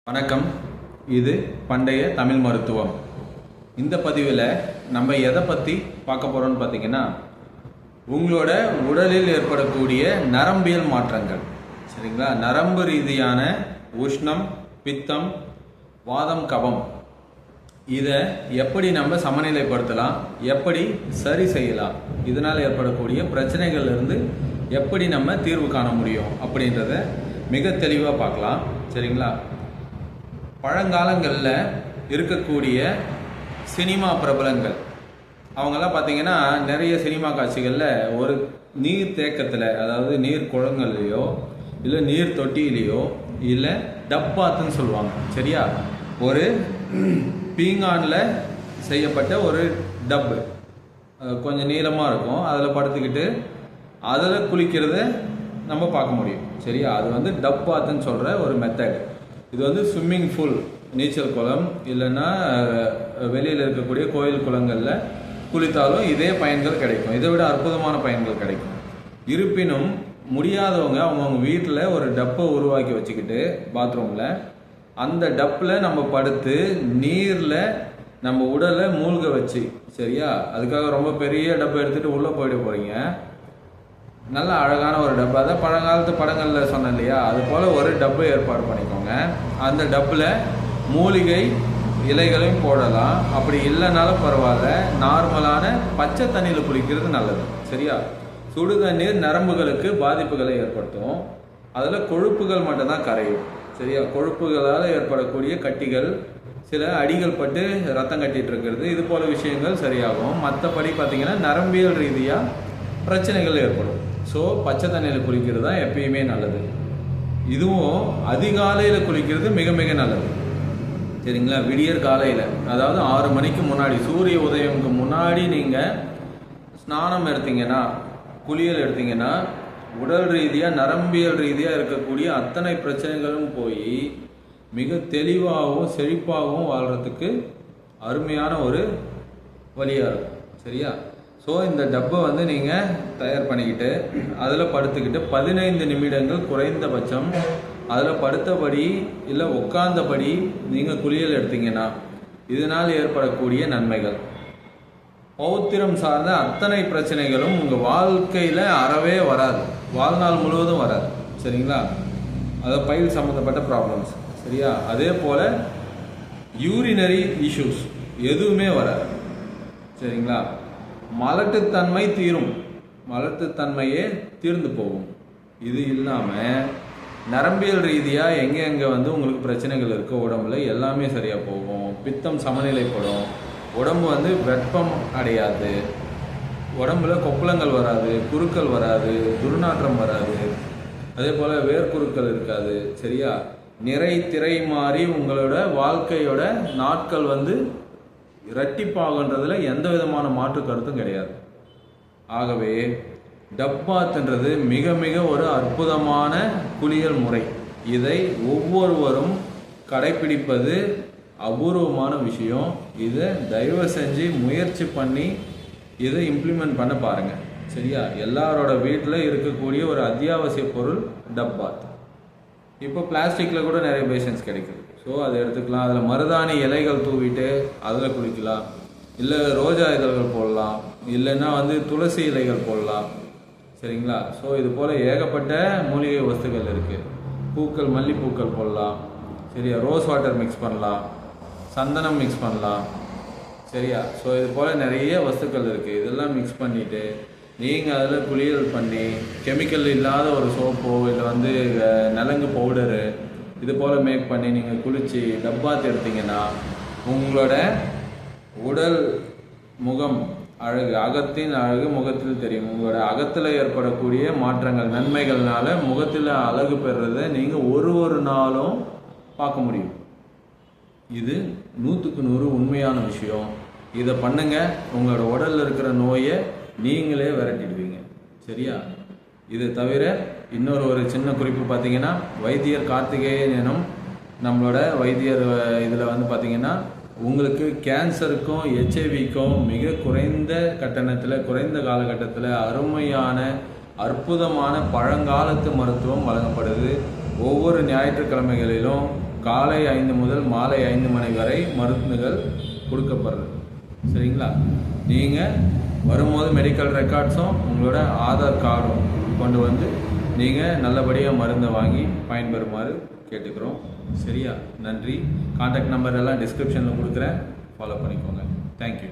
வணக்கம். இது பண்டைய தமிழ் மருத்துவம். இந்த பதிவில் நம்ம எதை பற்றி பார்க்க போகிறோம்னு பார்த்தீங்கன்னா, உங்களோட உடலில் ஏற்படக்கூடிய நரம்பியல் மாற்றங்கள். சரிங்களா? நரம்பு ரீதியான உஷ்ணம், பித்தம், வாதம், கபம், இதை எப்படி நம்ம சமநிலைப்படுத்தலாம், எப்படி சரி செய்யலாம், இதனால் ஏற்படக்கூடிய பிரச்சனைகள்லேருந்து எப்படி நம்ம தீர்வு காண முடியும் அப்படின்றத மிக தெளிவாக பார்க்கலாம். சரிங்களா? பழங்காலங்களில் இருக்கக்கூடிய சினிமா பிரபலங்கள் அவங்கெல்லாம் பார்த்தீங்கன்னா, நிறைய சினிமா காட்சிகளில் ஒரு நீர் தேக்கத்தில், அதாவது நீர் குளங்கள்லையோ இல்லை நீர் தொட்டியிலையோ இல்லை டப்பாத்துன்னு சொல்லுவாங்க. சரியா? ஒரு பீங்கானில் செய்யப்பட்ட ஒரு டப்பு கொஞ்சம் நீளமாக இருக்கும், அதில் படுத்துக்கிட்டு அதில் குளிக்கிறத நம்ம பார்க்க முடியும். சரியா? அது டப்பாத்துன்னு சொல்கிற ஒரு மெத்தட். இது ஸ்விம்மிங் பூல், நீச்சல் குளம், இல்லைன்னா வெளியில் இருக்கக்கூடிய கோயில் குளங்களில் குளித்தாலும் இதே பயன்கள் கிடைக்கும். இதை விட அற்புதமான பயன்கள் கிடைக்கும். இருப்பினும் முடியாதவங்க அவங்கவுங்க வீட்டில் ஒரு டப்பை உருவாக்கி வச்சுக்கிட்டு பாத்ரூமில் அந்த டப்பில் நம்ம படுத்து நீரில் நம்ம உடலை மூழ்க வச்சு, சரியா, அதுக்காக ரொம்ப பெரிய டப்பை எடுத்துகிட்டு உள்ளே போயிட போகிறீங்க. நல்ல அழகான ஒரு டப்பு, அதான் பழங்காலத்து படங்களில் சொன்னேன் இல்லையா, அது போல் ஒரு டப்பு ஏற்பாடு பண்ணிக்கோங்க. அந்த டப்பில் மூலிகை இலைகளையும் போடலாம். அப்படி இல்லைனாலும் பரவாயில்ல, நார்மலான பச்சை தண்ணியில் குளிக்கிறது நல்லது. சரியா? சுடு தண்ணீர் நரம்புகளுக்கு பாதிப்புகளை ஏற்படுத்தும். அதில் கொழுப்புகள் மட்டும்தான் கரையும். சரியா? கொழுப்புகளால் ஏற்படக்கூடிய கட்டிகள், சில அடிகள் பட்டு ரத்தம் கட்டிகிட்டு இருக்கிறது, இது போல் விஷயங்கள் சரியாகும். மற்றபடி பார்த்திங்கன்னா நரம்பியல் ரீதியாக பிரச்சனைகள் ஏற்படும். ஸோ பச்சை தண்ணியில் குளிக்கிறது தான் எப்பயுமே நல்லது. இதுவும் அதிகாலையில் குளிக்கிறது மிக மிக நல்லது. சரிங்களா? விடியற் காலையில், அதாவது 6 மணிக்கு முன்னாடி, சூரிய உதயம்க்கு முன்னாடி நீங்கள் ஸ்நானம் எடுத்தீங்கன்னா, குளியல் எடுத்தீங்கன்னா, உடல் ரீதியாக நரம்பியல் ரீதியாக இருக்கக்கூடிய அத்தனை பிரச்சனைகளும் போய் மிக தெளிவாகவும் செழிப்பாகவும் வாழ்கிறதுக்கு அருமையான ஒரு வழியாக இருக்கும். சரியா? ஸோ இந்த டப்பை நீங்கள் தயார் பண்ணிக்கிட்டு அதில் படுத்துக்கிட்டு 15 நிமிடங்கள் குறைந்தபட்சம் அதில் படுத்தபடி இல்லை உட்கார்ந்தபடி நீங்கள் குளியல் எடுத்தீங்கன்னா இதனால் ஏற்படக்கூடிய நன்மைகள், பௌத்திரம் சார்ந்த அத்தனை பிரச்சனைகளும் உங்கள் வாழ்க்கையில் அறவே வராது, வாழ்நாள் முழுவதும் வராது. சரிங்களா? அதை பைல் சம்மந்தப்பட்ட ப்ராப்ளம்ஸ். சரியா? அதே போல் யூரினரி இஷ்யூஸ் எதுவுமே வராது. சரிங்களா? மலட்டுத்தன்மை தீரும், மலட்டுத்தன்மையே தீர்ந்து போகும். இது இல்லாமல் நரம்பியல் ரீதியாக எங்கே உங்களுக்கு பிரச்சனைகள் இருக்கோ உடம்புல எல்லாமே சரியாக போகும். பித்தம் சமநிலைப்படும், உடம்பு வெப்பம் அடையாது, உடம்புல கொப்பளங்கள் வராது, குருக்கள் வராது, துர்நாற்றம் வராது, அதே போல் வேர்க்குருக்கள் இருக்காது. சரியா? நிறை திரை மாறி உங்களோட வாழ்க்கையோட நாட்கள் இரட்டிப்பாகன்றதுல எந்த விதமான மாற்று கருத்தும் கிடையாது. ஆகவே டப்பாத்ன்றது மிக மிக ஒரு அற்புதமான குளியல் முறை. இதை ஒவ்வொருவரும் கடைபிடிப்பது அபூர்வமான விஷயம். இதை தயவு செஞ்சு முயற்சி பண்ணி இதை இம்ப்ளிமெண்ட் பண்ண பாருங்கள். சரியா? எல்லாரோட வீட்டில் இருக்கக்கூடிய ஒரு அத்தியாவசிய பொருள் டப்பாத். இப்போ பிளாஸ்டிக்கில் கூட நிறைய பேஷன்ஸ் கிடைக்குது. ஸோ அதை எடுத்துக்கலாம். அதில் மருதாணி இலைகள் தூவிட்டு அதில் குளிக்கலாம், இல்லை ரோஜா இதழ்கள் போடலாம், இல்லைன்னா துளசி இலைகள் போடலாம். சரிங்களா? ஸோ இது போல் ஏகப்பட்ட மூலிகை வஸ்துக்கள் இருக்குது. பூக்கள், மல்லிப்பூக்கள் போடலாம். சரியா? ரோஸ் வாட்டர் மிக்ஸ் பண்ணலாம், சந்தனம் மிக்ஸ் பண்ணலாம். சரியா? ஸோ இது போல் நிறைய வஸ்துக்கள் இருக்குது. இதெல்லாம் மிக்ஸ் பண்ணிவிட்டு நீங்கள் அதில் குளியல் பண்ணி, கெமிக்கல் இல்லாத ஒரு சோப்போ இல்லை நலங்கு பவுடரு இது போல் மேக் பண்ணி நீங்கள் குளித்து டப்பாத்து எடுத்தீங்கன்னா உங்களோட உடல், முகம் அழகு, அகத்தின் அழகு முகத்தில் தெரியும். உங்களோட அகத்தில் ஏற்படக்கூடிய மாற்றங்கள், நன்மைகள்னால முகத்தில் அழகு பெறுறதை நீங்கள் ஒரு நாளும் பார்க்க முடியும். இது 100க்கு 100 உண்மையான விஷயம். இதை பண்ணுங்க, உங்களோட உடலில் இருக்கிற நோயை நீங்களே விரட்டிடுவீங்க. சரியா? இது தவிர இன்னொரு சின்ன குறிப்பு பார்த்தீங்கன்னா, வைத்தியர் கார்த்திகேயன் எனும் நம்மளோட வைத்தியர் இதில் பார்த்தீங்கன்னா உங்களுக்கு கேன்சருக்கும் ஹெச்ஐவிக்கும் மிக குறைந்த கட்டணத்தில், குறைந்த காலகட்டத்தில் அருமையான அற்புதமான பழங்காலத்து மருத்துவம் வழங்கப்படுது. ஒவ்வொரு ஞாயிற்றுக்கிழமைகளிலும் காலை 5 முதல் மாலை 5 மணி வரை மருந்துகள் கொடுக்கப்படுறது. சரிங்களா? நீங்கள் வரும்போது மெடிக்கல் ரெக்கார்ட்ஸும் உங்களோட ஆதார் கார்டும் கொண்டு வந்து நீங்கள் நல்லபடியாக மருந்தை வாங்கி பயன்பெறுமாறு கேட்டுக்கிறோம். சரியா? நன்றி. கான்டாக்ட் நம்பர் எல்லாம் டிஸ்கிரிப்ஷனில் கொடுக்குறேன், ஃபாலோ பண்ணிக்கோங்க. தேங்க்யூ.